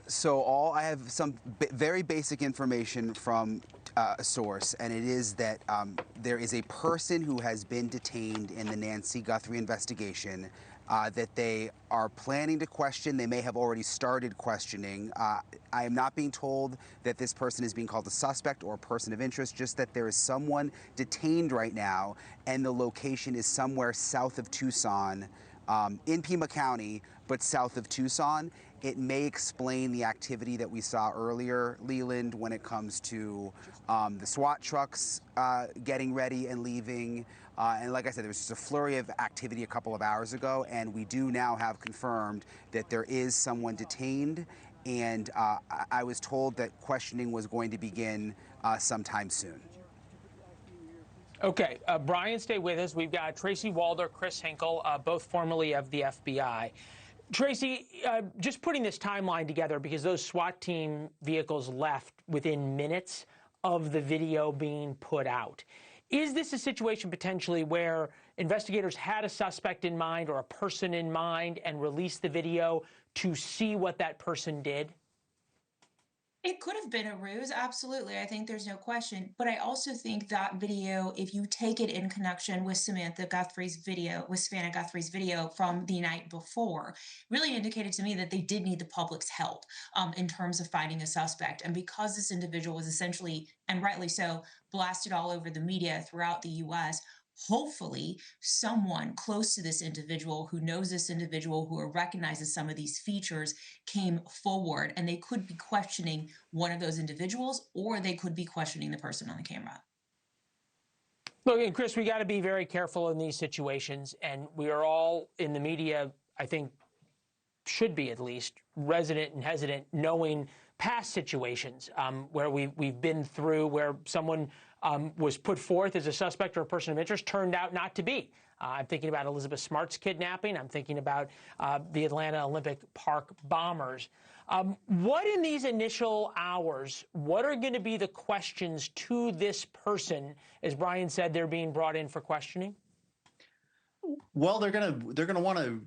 So I have some very basic information from a source, and it is that there is a person who has been detained in the Nancy Guthrie investigation that they are planning to question. They may have already started questioning. I am not being told that this person is being called a suspect or a person of interest, just that there is someone detained right now, and the location is somewhere south of Tucson, in Pima County, but south of Tucson. It may explain the activity that we saw earlier, Leland, when it comes to the SWAT trucks getting ready and leaving. And like I said, there was just a flurry of activity a couple of hours ago, and we do now have confirmed that there is someone detained, and I was told that questioning was going to begin sometime soon. Okay, Brian, stay with us. We've got Tracy, Walder, Chris Hinkle, both formerly of the FBI. Tracy, just putting this timeline together, because those SWAT team vehicles left within minutes of the video being put out. Is this a situation potentially where investigators had a suspect in mind or a person in mind and released the video to see what that person did? It could have been a ruse, absolutely. I think there's no question. But I also think that video, if you take it in connection with Savannah Guthrie's video from the night before, really indicated to me that they did need the public's help in terms of finding a suspect. And because this individual was essentially, and rightly so, blasted all over the media throughout the US, hopefully someone close to this individual who knows this individual, who recognizes some of these features, came forward, and they could be questioning one of those individuals, or they could be questioning the person on the camera. Look, and Chris, we got to be very careful in these situations, and we are all in the media, I think, should be at least resident and hesitant, knowing past situations where we've been through, where someone was put forth as a suspect or a person of interest, turned out not to be. I'm thinking about Elizabeth Smart's kidnapping. I'm thinking about the Atlanta Olympic Park bombers. What in these initial hours, what are going to be the questions to this person? As Brian said, they're being brought in for questioning. Well, they're gonna want to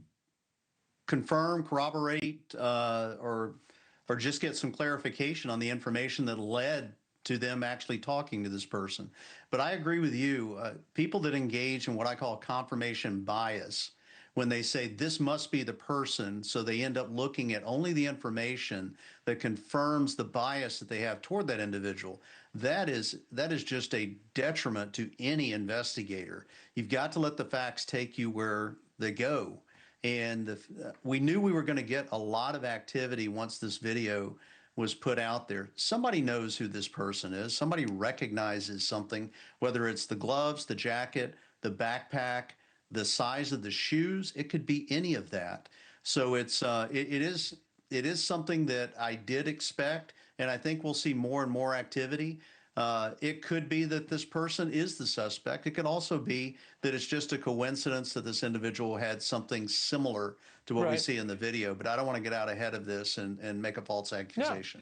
confirm, corroborate, or just get some clarification on the information that led to them actually talking to this person. But I agree with you. People that engage in what I call confirmation bias, when they say this must be the person, so they end up looking at only the information that confirms the bias that they have toward that individual, that is just a detriment to any investigator. You've got to let the facts take you where they go. And we knew we were going to get a lot of activity once this video was put out there. Somebody knows who this person is. Somebody recognizes something, whether it's the gloves, the jacket, the backpack, the size of the shoes. It could be any of that. So it is something that I did expect, and I think we'll see more and more activity. It could be that this person is the suspect. It could also be that it's just a coincidence that this individual had something similar to what we see in the video. But I don't want to get out ahead of this and make a false accusation.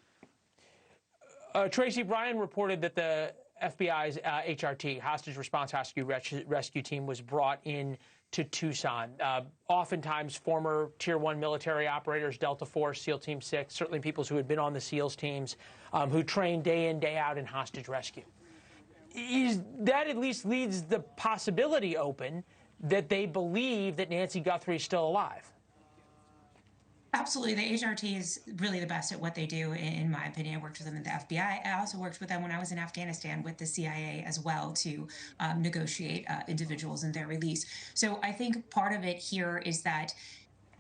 No. Tracy, Brian reported that the FBI's HRT, Hostage Response Rescue Team, was brought in to Tucson. Oftentimes former Tier 1 military operators, Delta Force, SEAL Team 6, certainly people who had been on the SEALs teams, who train day in, day out in hostage rescue. That at least leaves the possibility open that they believe that Nancy Guthrie is still alive. Absolutely. The HRT is really the best at what they do, in my opinion. I worked with them in the FBI. I also worked with them when I was in Afghanistan with the CIA as well to negotiate individuals and their release. So I think part of it here is that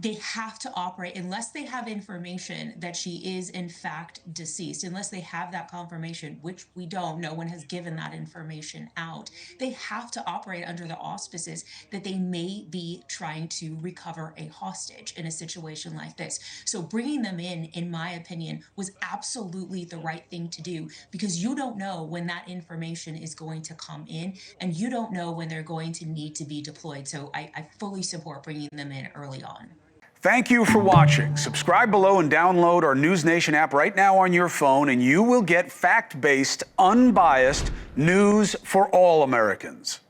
they have to operate, unless they have information that she is in fact deceased, unless they have that confirmation, which we don't, no one has given that information out. They have to operate under the auspices that they may be trying to recover a hostage in a situation like this. So bringing them in my opinion, was absolutely the right thing to do, because you don't know when that information is going to come in, and you don't know when they're going to need to be deployed. So I fully support bringing them in early on. Thank you for watching. Subscribe below and download our NewsNation app right now on your phone, and you will get fact-based, unbiased news for all Americans.